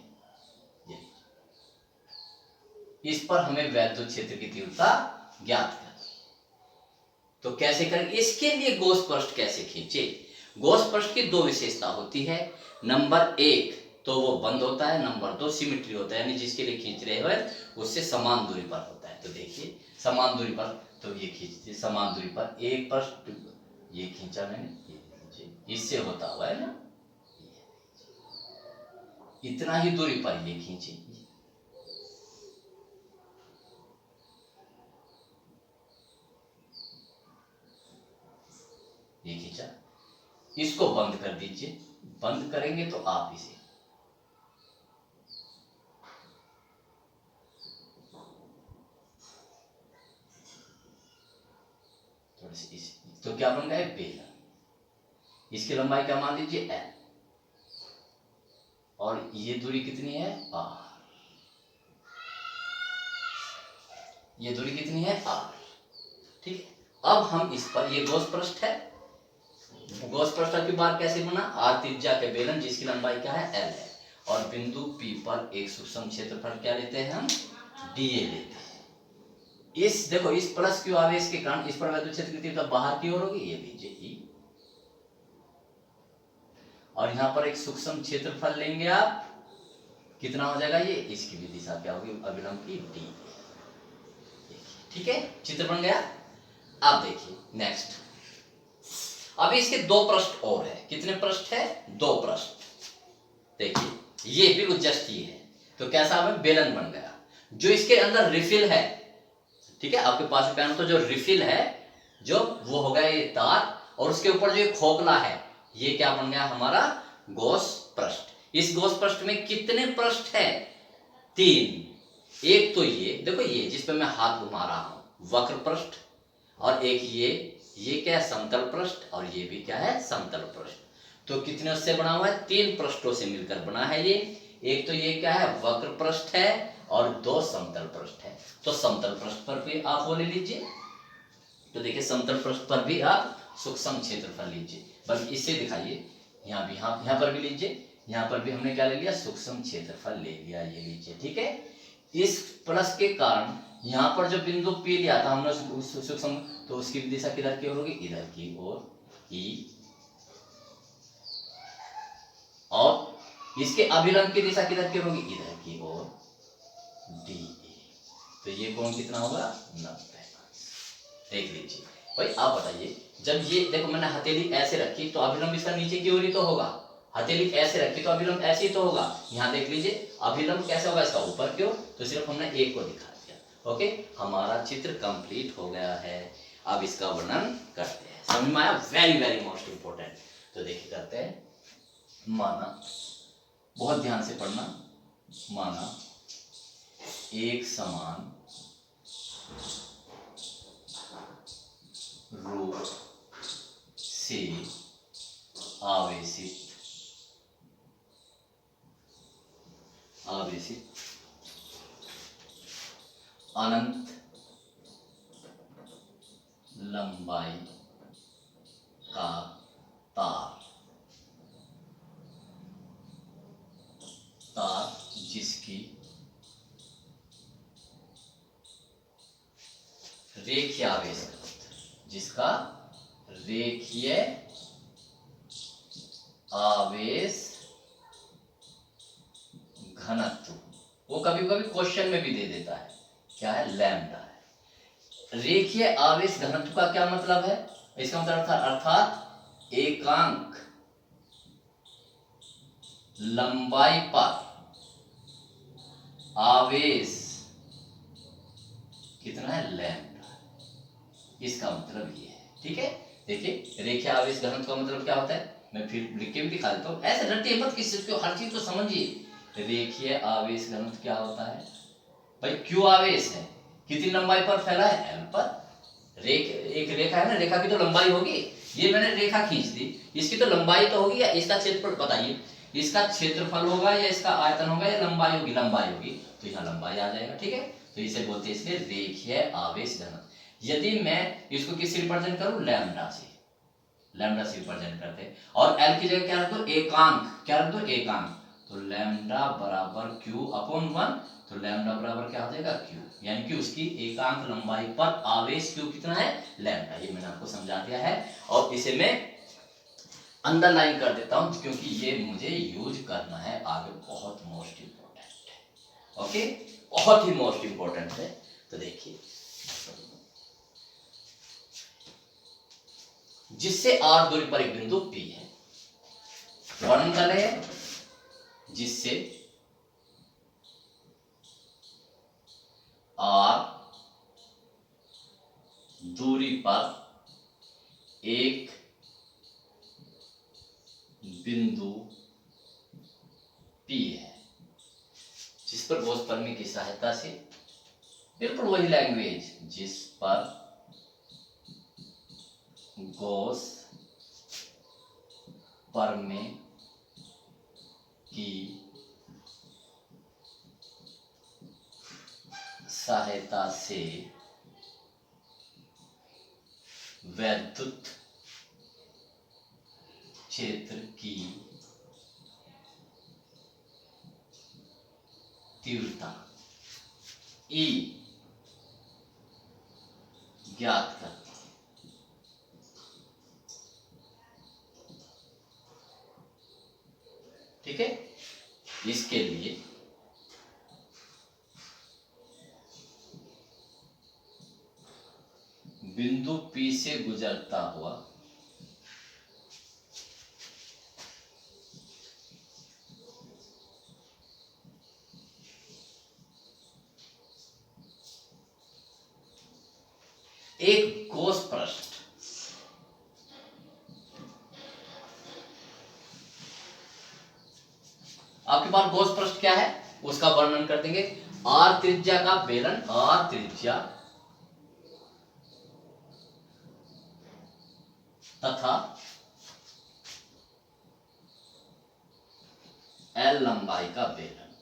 इस पर हमें वैद्युत क्षेत्र की तीव्रता ज्ञात करनी। तो कैसे करें? इसके लिए गॉस पृष्ठ कैसे खींचे? गॉस पृष्ठ की 2 विशेषता होती है। नंबर 1 तो वो बंद होता है, नंबर 2 सिमेट्री होता है, यानी जिसके लिए खींच रहे हो उससे समान दूरी पर होता है। तो देखिए समान दूरी पर, तो ये खींचते समान दूरी पर एक पृष्ठ, ये खींचा मैंने, इससे होता हुआ है ना, इतना ही दूरी पर ये खींचे। ये खींचा, इसको बंद कर दीजिए। बंद करेंगे तो आप इसे थोड़ी सी तो क्या बन गया? बेलन। इसकी लंबाई क्या मान लीजिए? L, और ये दूरी कितनी है? R। ये दूरी कितनी है? R। ठीक है, अब हम इस पर, ये गॉस पृष्ठ है, गॉस पृष्ठ की बार कैसे बना? R त्रिज्या के बेलन जिसकी लंबाई क्या है? L है, और बिंदु P पर एक सूक्ष्म क्षेत्रफल क्या लेते हैं हम? dA लेते हैं। इस देखो इस प्लस क्यू आवेश के कारण इस पर वैद्युत क्षेत्र की तीव्रता बाहर की ओर होगी, ये लीजिए E, और यहां पर एक सूक्ष्म क्षेत्रफल लेंगे आप, कितना हो जाएगा ये? इसकी भी दिशा क्या होगी? अभिलंब की D। ठीक है, चित्र बन गया। अब देखिए नेक्स्ट, अब इसके 2 पृष्ठ और है। कितने पृष्ठ है? 2 पृष्ठ। देखिए ये बिल्कुल जस्ट ये है, तो कैसा हमें बेलन बन गया। जो इसके अंदर रिफिल है, ठीक है, आपके पास पेन तो जो रिफिल है जो वो होगा ये तार, और उसके ऊपर जो ये खोखला है ये क्या बन गया हमारा गॉस पृष्ठ। इस गॉस पृष्ठ में कितने पृष्ठ है? 3। एक तो ये देखो, ये जिस पे मैं हाथ घुमा रहा हूं वक्र पृष्ठ, और एक ये क्या है समतल पृष्ठ, और ये भी क्या है समतल पृष्ठ। तो कितने उससे बना हुआ है? 3 पृष्ठों से मिलकर बना है ये। एक तो ये क्या है वक्र पृष्ठ है, और 2 समतल पृष्ठ है। तो समतल पृष्ठ पर भी आप वो ले लीजिए। तो देखिए समतल पृष्ठ पर भी आप सूक्ष्म क्षेत्रफल लीजिए, बल्कि इससे दिखाइए, यहाँ भी यहाँ पर भी लीजिए, यहाँ पर भी हमने क्या ले लिया सूक्ष्म क्षेत्रफल ले लिया, ये लीजिए। ठीक है, इस प्लस के कारण यहाँ पर जो बिंदु P लिया था हमने सूक्ष्म, तो उसकी दिशा किधर की ओर होगी? इधर की ओर E, और इसके अभिलंब की दिशा किधर की होगी? इधर की ओर D। तो ये कोण कितना होगा? 90। देख लीजिए भाई, आप बताइए, जब ये देखो मैंने हथेली ऐसे रखी तो अभिलंब इसका नीचे की ओर ही तो होगा, हथेली ऐसे रखी तो अभिलंब ऐसे ही तो होगा। यहाँ देख लीजिए अभिलंब कैसे होगा इसका? ऊपर की ओर। तो सिर्फ हमने एक को दिखा दिया। ओके, हमारा चित्र कंप्लीट हो गया है। अब इसका वर्णन करते हैं, समझ में आया? Very very most important. तो देखिए करते हैं, माना, बहुत ध्यान से पढ़ना, माना एक समान रूप से आवेशित अनंत लंबाई का तार जिसकी रेखीय आवेश, जिसका रेखीय आवेश घनत्व, वो कभी कभी क्वेश्चन में भी दे देता है, क्या है? लैम्डा है। रेखीय आवेश घनत्व का क्या मतलब है? इसका मतलब अर्थात एकांक लंबाई पर आवेश कितना है? लैम्डा। इसका मतलब ये है। ठीक है, देखिए रेखीय आवेश घनत्व का मतलब क्या होता है, मैं फिर लिख के भी दिखा देता हूँ, ऐसे रटिए मत किसी को, हर चीज तो समझिए। रेखीय आवेश घनत्व क्या होता है भाई? क्यू आवेश है, कितनी लंबाई पर फैला है? एल पर। एक रेखा है ना, रेखा की तो लंबाई होगी, ये मैंने रेखा खींच दी, इसकी तो लंबाई तो होगी, या इसका क्षेत्रफल बताइए, इसका क्षेत्रफल होगा या इसका आयतन होगा या लंबाई होगी? लंबाई होगी, तो यहाँ लंबाई आ जाएगा। ठीक है, तो इसे बोलते हैं इसलिए रेखीय आवेश घनत्व। यदि मैं इसको किससे रिप्रेजेंट करूं? लैम्डा से, लैम्डा से रिप्रेजेंट करते हैं। और एल की जगह क्या रख दो? एकांक। क्या रख दो? एकांक। तो लैम्डा बराबर क्यू अपॉन 1, तो लैम्डा बराबर क्या हो जाएगा? क्यू, यानी कि उसकी एकांक लंबाई पर आवेश क्यू कितना है? लैम्डा। ये मैंने आपको समझा दिया है, और इसे मैं अंडरलाइन कर देता हूं क्योंकि ये मुझे यूज करना है आगे, बहुत मोस्ट इंपॉर्टेंट है। ओके, बहुत ही मोस्ट इंपॉर्टेंट है। तो देखिए, जिससे आर दूरी पर एक बिंदु P है, वर्णन कर रहे हैं, जिससे आर दूरी पर एक बिंदु P है, जिस पर गॉस प्रमेय की सहायता से, बिल्कुल वही लैंग्वेज, जिस पर गॉस प्रमेय की सहायता से वैद्युत क्षेत्र की तीव्रता E ज्ञात करते हैं। ठीक है, इसके लिए बिंदु P से गुजरता हुआ एक कोष पृष्ठ आपके पास कोष पृष्ठ क्या है उसका वर्णन कर देंगे। आर त्रिज्या का बेलन, आर त्रिज्या तथा एल लंबाई का बेलन,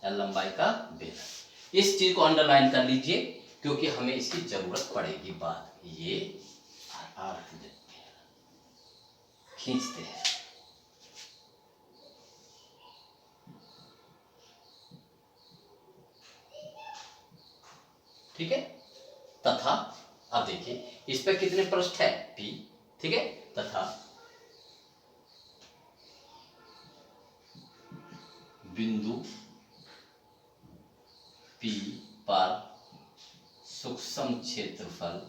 एल लंबाई का बेलन। इस चीज को अंडरलाइन कर लीजिए क्योंकि हमें इसकी जरूरत पड़ेगी बाद। ये आर खींचते हैं, ठीक है। तथा अब देखिए इस पे कितने पृष्ठ है P, ठीक है। तथा बिंदु P पर सूक्ष्म क्षेत्रफल,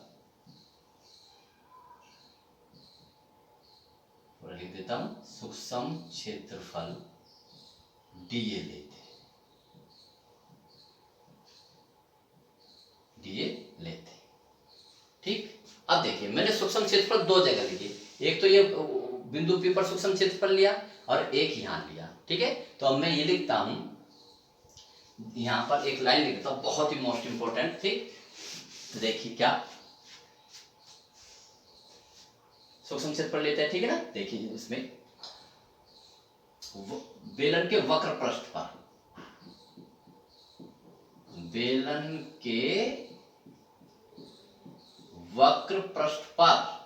लिख देता हूं, सूक्ष्म क्षेत्रफल डीए लेते हैं, डीए लेते हैं, ठीक। अब देखिए मैंने सूक्ष्म क्षेत्रफल दो जगह लिखी, एक तो ये बिंदु P पर सूक्ष्म क्षेत्रफल लिया और एक यहां लिया, ठीक है। तो अब मैं ये लिखता हूं, यहां पर एक लाइन लिखता हूं बहुत ही मोस्ट इंपोर्टेंट, ठीक। तो देखिए क्या सूक्ष्म क्षेत्रफल लेते हैं, ठीक है ना। देखिए इसमें बेलन के वक्र पृष्ठ पर, बेलन के वक्र पृष्ठ पर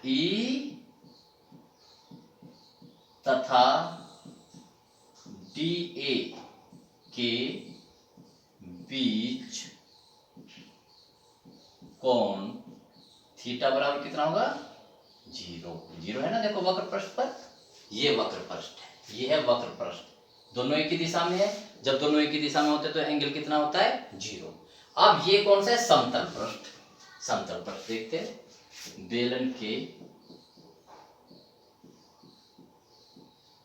ई तथा डीए के बीच कोण थीटा बराबर कितना होगा 0, 0 है ना। देखो वक्र पृष्ठ पर ये वक्र पृष्ठ है, ये है वक्र पृष्ठ, दोनों एक ही दिशा में है। जब दोनों एक ही दिशा में होते हैं तो एंगल कितना होता है 0। अब ये कौन सा है समतल पृष्ठ, समतल पृष्ठ देखते हैं। बेलन के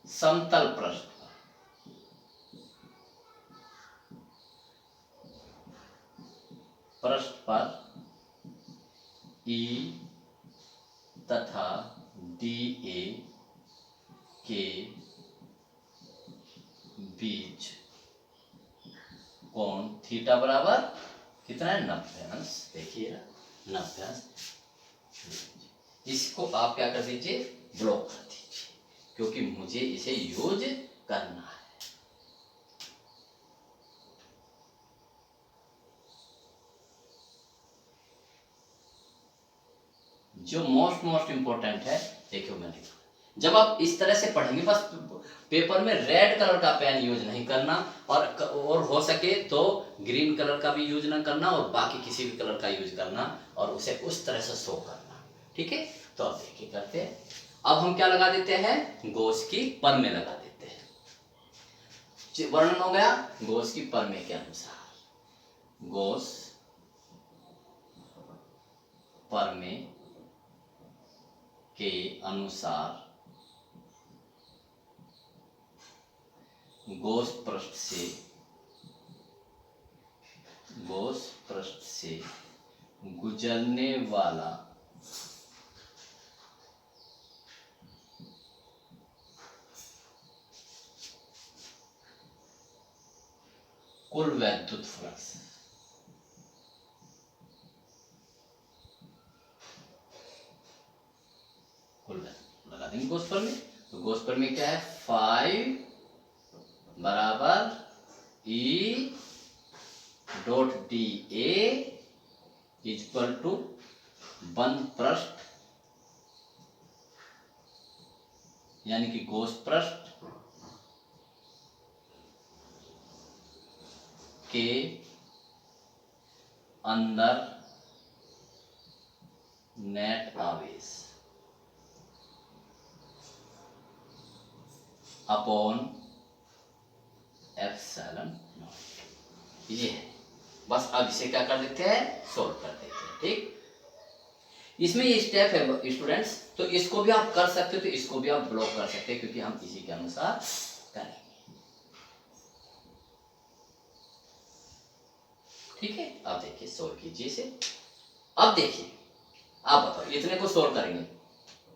समतल पृष्ठ पर ई तथा डीए के बीच कोण थीटा बराबर कितना है 90 अंश। देखिए 90 अंश। इसको आप क्या कर दीजिए ब्लॉक कर दीजिए क्योंकि मुझे इसे यूज करना है। जो मोस्ट इंपॉर्टेंट है देखियो मैंने, जब आप इस तरह से पढ़ेंगे बस पेपर में रेड कलर का पेन यूज नहीं करना और हो सके तो ग्रीन कलर का भी यूज ना करना और बाकी किसी भी कलर का यूज करना और उसे उस तरह से शो करना, ठीक है। तो अब देखिए करते हैं, अब हम क्या लगा देते हैं गॉस की प्रमेय लगा देते हैं। वर्णन हो गया गॉस की प्रमेय के अनुसार, गॉस प्रमेय के अनुसार गॉस पृष्ठ से गुजरने वाला कुल वैद्युत फ्लक्स लगा देंगे गॉस प्रमेय। तो गॉस प्रमेय क्या है 5 बराबर e dot d a equal to बंद पृष्ठ यानी कि गॉस पृष्ठ के अंदर नेट आवेश अपॉन एप्सिलॉन नॉट। ये है बस। अब इसे क्या कर देते हैं सोल्व कर देते हैं, ठीक। इसमें ये स्टेप है स्टूडेंट्स, तो इसको भी आप कर सकते हो, तो इसको भी आप ब्लॉक कर सकते हैं, क्योंकि हम इसी के अनुसार करेंगे। ठीक है, अब देखिए सोल्व कीजिए इसे। अब देखिए, आप बताओ इतने को सोल्व करेंगे,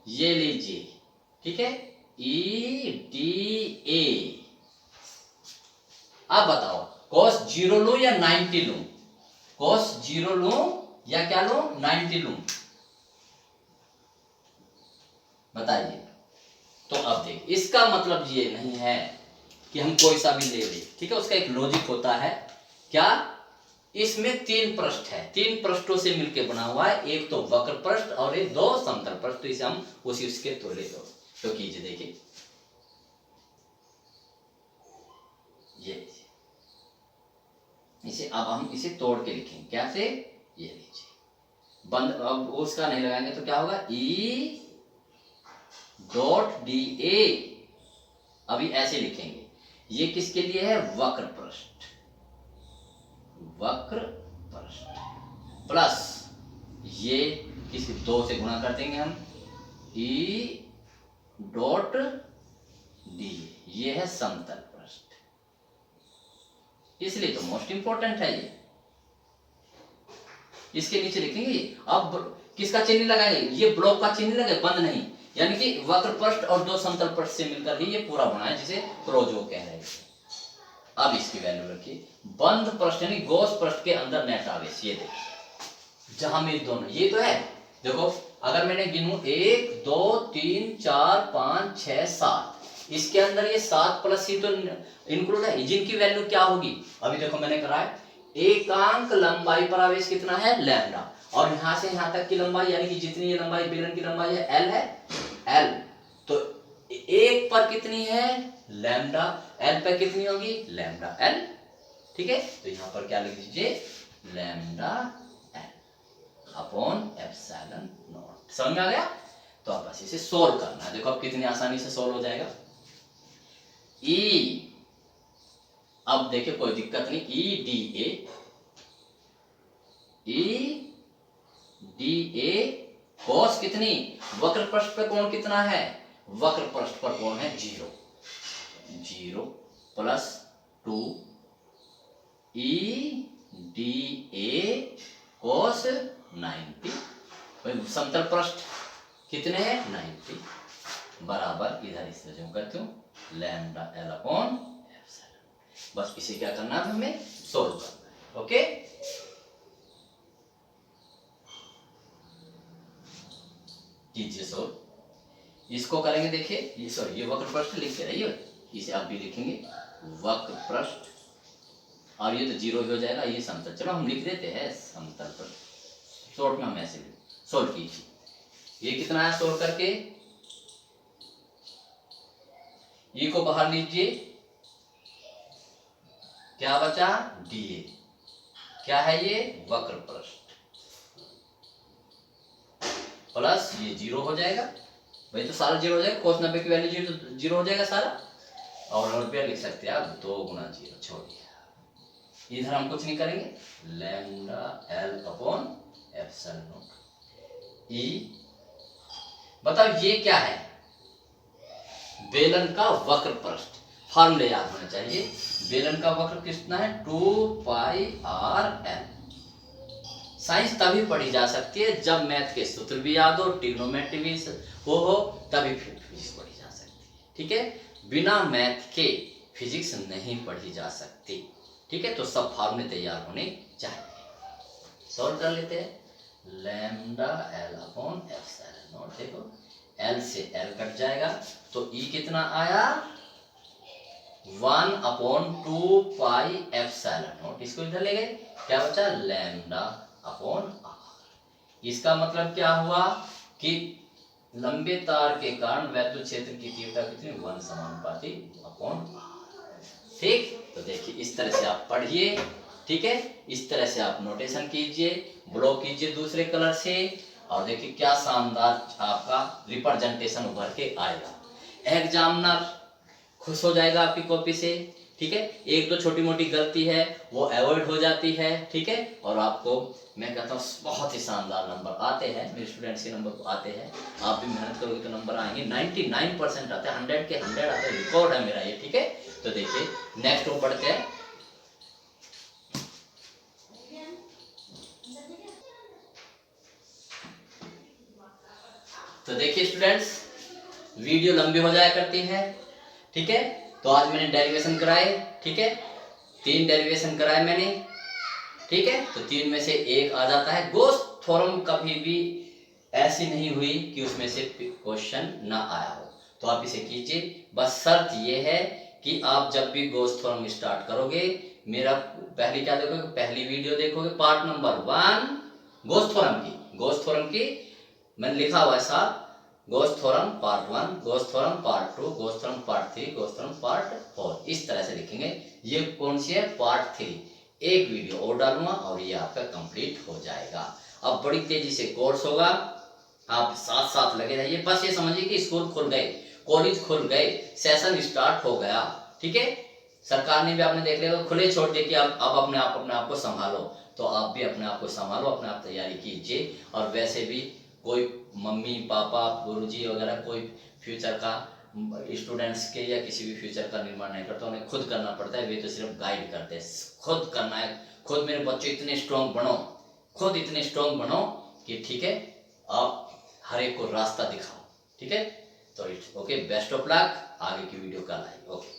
ये लीजिए, ठीक है, EDA। अब बताओ cos 0 लूं या 90 लूं, cos 0 लूं या क्या लूं, 90 लूं, बताइए। तो अब देख, इसका मतलब ये नहीं है कि हम कोई सा भी ले ले, ठीक है, उसका एक लॉजिक होता है। क्या, इसमें 3 पृष्ठ है, 3 पृष्ठों से मिलकर बना हुआ है, एक तो वक्र पृष्ठ और एक 2 समतल पृष्ठ, तो इसे हम उसी उसके तोड़े दो। तो कीजिए, देखिए ये इसे अब हम इसे तोड़ के लिखेंगे, क्या से, ये लीजिए बंद, अब उसका नहीं लगाएंगे तो क्या होगा, E डॉट DA। अभी ऐसे लिखेंगे, ये किसके लिए है, वक्र पृष्ठ, वक्र पृष्ठ, प्लस ये किसी 2 से गुणा कर देंगे हम, E डॉट DA, ये है समतल पृष्ठ, इसलिए तो मोस्ट इंपॉर्टेंट है ये। इसके नीचे लिखेंगे, अब किसका चिन्ह लगाएंगे, ये ब्लॉक का चिन्ह लगे, बंद नहीं, यानी कि वक्र पृष्ठ और 2 समतल पृष्ठ से मिलकर ही ये पूरा बना है, जिसे क्रोजो कह रहे हैं। अब इसकी वैल्यू रखिए, बंद पृष्ठ यानी गोश पृष्ठ के अंदर नेट आवेश, ये देखिए जहां में दोनों ये तो है, देखो अगर मैंने गिनूं 1 2 3 4 5 6 7, इसके अंदर ये 7 प्लस ही तो इंक्लूड है, जिनकी वैल्यू क्या होगी, अभी देखो मैंने करा है, एकांक लंबाई पर आवेश कितना है, लैम्डा, और यहां से यहां तक की लंबाई यानी कि जितनी ये लंबाई बेलन की लंबाई है L है, L, तो एक पर कितनी है, लैम्डा, L पर कितनी होगी, लैम्डा L, ठीक है, तो यहां पर क्या लिख दीजिए, lambda L upon epsilon not. समझ में आ गया? तो अब बस इसे सोल्व करना है, देखो अब कितनी आसानी से सोल्व हो जाएगा। E, अब देखिए कोई दिक्कत नहीं, EDA cos कितनी, वक्र पृष्ठ पर कोण कितना है, वक्र पृष्ठ पर कोण है 0, 0 प्लस 2 EDA cos 90, समतल पृष्ठ कितने हैं, 90, बराबर, इधर इस तरह करते हूं, लैम्डा L अपॉन एप्सिलॉन। बस इसे क्या करना है, हमें सोल्व करना है। ओके, कीजिए सोल्व, इसको करेंगे, देखिए ये सॉरी ये वक्र पृष्ठ लिख के रहिए, इसे आप भी लिखेंगे वक्र पृष्ठ, और ये तो 0 हो जाएगा, ये समतल, चलो हम लिख देते हैं समतल पृष्ठ, शॉर्ट में हम ऐसे सोल्व कीजिए। ये कितना है सोल्व करके, E को बाहर लीजिए, क्या बचा, DA, क्या है ये, वक्र पृष्ठ, प्लस ये 0 हो जाएगा, भाई तो सारा 0 हो जाएगा, cos 90 की वैल्यू 0 हो जाएगा सारा, और रुपया लिख सकते हैं आप 2 गुना 0, छोड़िए, इधर हम कुछ नहीं करेंगे, lambda L upon epsilon not. E, बताओ ये क्या है, बेलन का वक्र पृष्ठ, फार्मूले याद होना चाहिए, बेलन का वक्र कितना है, 2πr/L। साइंस तभी पढ़ी जा सकती है जब मैथ के सूत्र भी याद हो, ट्रिग्नोमेट्री भी हो, तभी फिजिक्स पढ़ी जा सकती है, ठीक है, बिना मैथ के फिजिक्स नहीं पढ़ी जा सकती, ठीक है, तो सब फार्मूले तैयार होने चाहिए। सॉल्व कर लेते हैं, lambda L upon epsilon not, देखो L से L कट जाएगा, तो E कितना आया, 1 अपॉन 2 एप्सिलॉन नॉट, इसको इधर ले गए, क्या बचा, लैम्डा अपॉन R। इसका मतलब क्या हुआ कि लंबे तार के कारण वैद्युत क्षेत्र की तीव्रता कितनी, 1 समानुपाती अपॉन R। ठीक, तो देखिए इस तरह से आप पढ़िए, ठीक है, इस तरह से आप नोटेशन कीजिए, ब्लॉक कीजिए दूसरे कलर से, और देखिए क्या शानदार आपका रिप्रेजेंटेशन उभर के आएगा। एग्जामिनर खुश हो जाएगा आपकी कॉपी से ठीक है। एक दो छोटी मोटी गलती है वो अवॉइड हो जाती है, ठीक है। और आपको मैं कहता हूँ बहुत ही शानदार नंबर आते हैं, मेरे स्टूडेंट्स के नंबर आते हैं। आप भी मेहनत करोगे तो नंबर आएंगे, 99% आते हैं, 100 के 100 आते हैं, रिकॉर्ड है मेरा ये, ठीक है। तो देखिए नेक्स्ट वो पढ़ते हैं। तो देखिए स्टूडेंट्स, वीडियो लंबी हो जाया करती है, ठीक है। तो आज मैंने डेरिवेशन कराए, ठीक है, 3 डेरिवेशन कराए मैंने, ठीक है। तो 3 में से एक आ जाता है। गोस्ट थ्योरम कभी भी ऐसी नहीं हुई कि उसमें से क्वेश्चन ना आया हो, तो आप इसे कीजिए। बस शर्त ये है कि आप जब भी गोस्ट थ्योरम स्टार्ट करोगे, मेरा पहली क्या देखोगे, पहली वीडियो देखोगे, पार्ट नंबर 1 गोस्ट थ्योरम की मैंने लिखा हुआ है साथ, ghost theorem part 1, ghost theorem part 2, ghost theorem part 3, ghost theorem part 4, इस तरह से लिखेंगे। ये कौन सी है, पार्ट 3। एक वीडियो और डालूंगा और ये आपका कंप्लीट हो जाएगा। अब बड़ी तेजी से कोर्स होगा, आप साथ साथ लगे रहिए। बस ये समझिए कि स्कूल खुल गए, कॉलेज खुल गए, सेशन स्टार्ट हो गया, ठीक है। सरकार ने भी आपने देख लिया खुले छोड़ दिए कि अब अपने आप को संभालो, तो आप भी अपने आप को संभालो, अपने आप तैयारी कीजिए। और वैसे भी कोई मम्मी पापा गुरुजी वगैरह कोई फ्यूचर का स्टूडेंट्स के या किसी भी फ्यूचर का निर्माण नहीं करता, उन्हें खुद करना पड़ता है, वे तो सिर्फ गाइड करते हैं। खुद करना है, खुद मेरे बच्चे इतने स्ट्रांग बनो, खुद इतने स्ट्रांग बनो कि ठीक है आप हर एक को रास्ता दिखाओ, ठीक है। तो it's okay, best of luck, आगे की वीडियो कल आएगी, ओके।